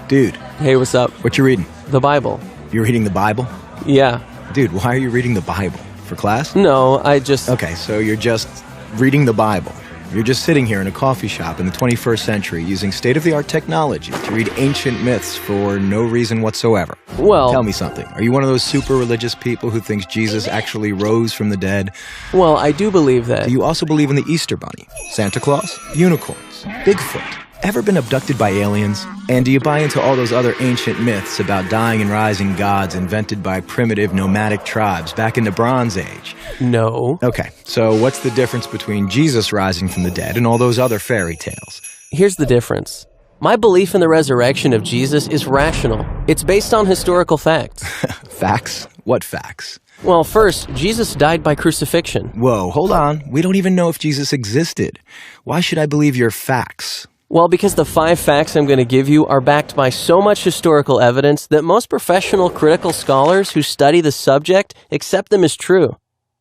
Dude, Hey, what's up? what you reading? The Bible. You're reading the Bible? Yeah. Dude, why are you reading the Bible? For class? No, I just... Okay, so you're just reading the Bible. You're just sitting here in a coffee shop in the 21st century using state-of-the-art technology to read ancient myths for no reason whatsoever. Well... Tell me something. Are you one of those super religious people who thinks Jesus actually rose from the dead? Well, I do believe that. Do you also believe in the Easter Bunny, Santa Claus, unicorns, Bigfoot? Ever been abducted by aliens? And do you buy into all those other ancient myths about dying and rising gods invented by primitive nomadic tribes back in the Bronze Age? No. Okay, so what's the difference between Jesus rising from the dead and all those other fairy tales? Here's the difference. My belief in the resurrection of Jesus is rational. It's based on historical facts. Facts? What facts? Well, first, Jesus died by crucifixion. Whoa, hold on. We don't even know if Jesus existed. Why should I believe your facts? Well, because the 5 facts I'm going to give you are backed by so much historical evidence that most professional critical scholars who study the subject accept them as true.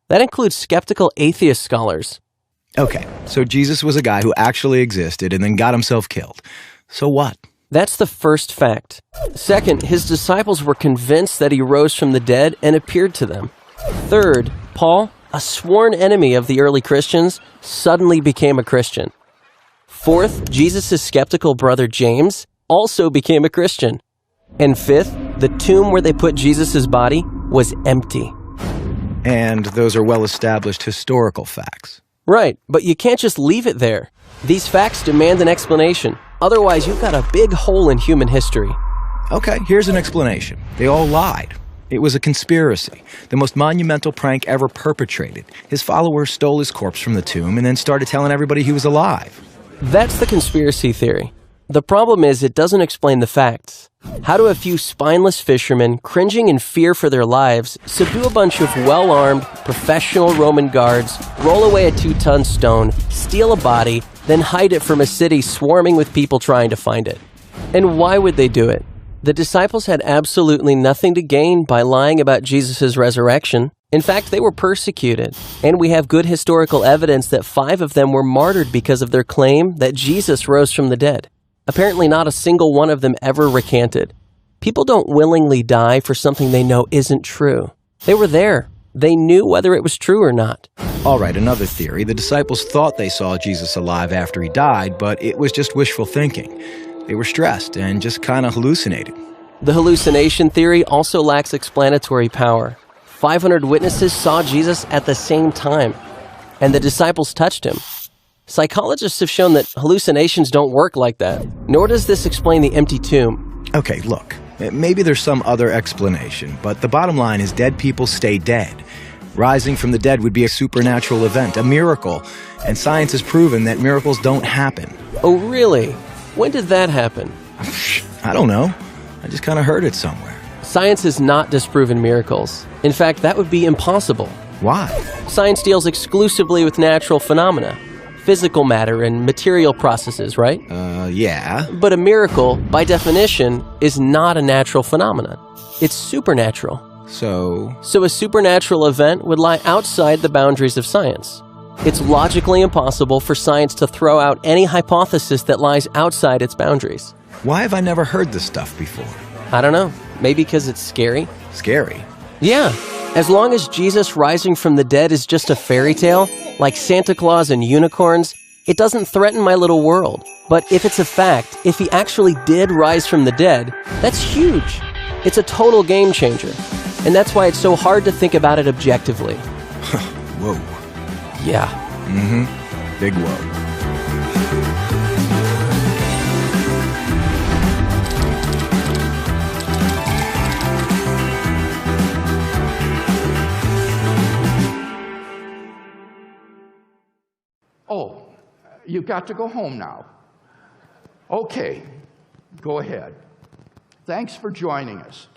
That includes skeptical atheist scholars. Okay, so Jesus was a guy who actually existed and then got himself killed. So what? That's the first fact. Second, his disciples were convinced that he rose from the dead and appeared to them. Third, Paul, a sworn enemy of the early Christians, suddenly became a Christian. Fourth, Jesus' skeptical brother James also became a Christian. And fifth, the tomb where they put Jesus' body was empty. And those are well-established historical facts. Right, but you can't just leave it there. These facts demand an explanation. Otherwise, you've got a big hole in human history. Okay, here's an explanation. They all lied. It was a conspiracy, the most monumental prank ever perpetrated. His followers stole his corpse from the tomb and then started telling everybody he was alive. That's the conspiracy theory. The problem is it doesn't explain the facts. How do a few spineless fishermen, cringing in fear for their lives, subdue a bunch of well-armed, professional Roman guards, roll away a 2-ton stone, steal a body, then hide it from a city swarming with people trying to find it? And why would they do it? The disciples had absolutely nothing to gain by lying about Jesus' resurrection. In fact, they were persecuted, and we have good historical evidence that 5 of them were martyred because of their claim that Jesus rose from the dead. Apparently not a single one of them ever recanted. People don't willingly die for something they know isn't true. They were there. They knew whether it was true or not. All right, another theory. The disciples thought they saw Jesus alive after he died, but it was just wishful thinking. They were stressed and just kind of hallucinated. The hallucination theory also lacks explanatory power. 500 witnesses saw Jesus at the same time, and the disciples touched him. Psychologists have shown that hallucinations don't work like that, nor does this explain the empty tomb. Okay, look, maybe there's some other explanation, but the bottom line is dead people stay dead. Rising from the dead would be a supernatural event, a miracle, and science has proven that miracles don't happen. Oh, really? When did that happen? I don't know. I just kind of heard it somewhere. Science has not disproven miracles. In fact, that would be impossible. Why? Science deals exclusively with natural phenomena, physical matter and material processes, right? Yeah. But a miracle, by definition, is not a natural phenomenon. It's supernatural. So a supernatural event would lie outside the boundaries of science. It's logically impossible for science to throw out any hypothesis that lies outside its boundaries. why have I never heard this stuff before? I don't know. Maybe because it's scary? Scary? Yeah. As long as Jesus rising from the dead is just a fairy tale, like Santa Claus and unicorns, it doesn't threaten my little world. But if it's a fact, if he actually did rise from the dead, that's huge. It's a total game changer. And that's why it's so hard to think about it objectively. Whoa. Yeah. Mm-hmm. Big whoa. Oh, you've got to go home now. Okay, go ahead. Thanks for joining us.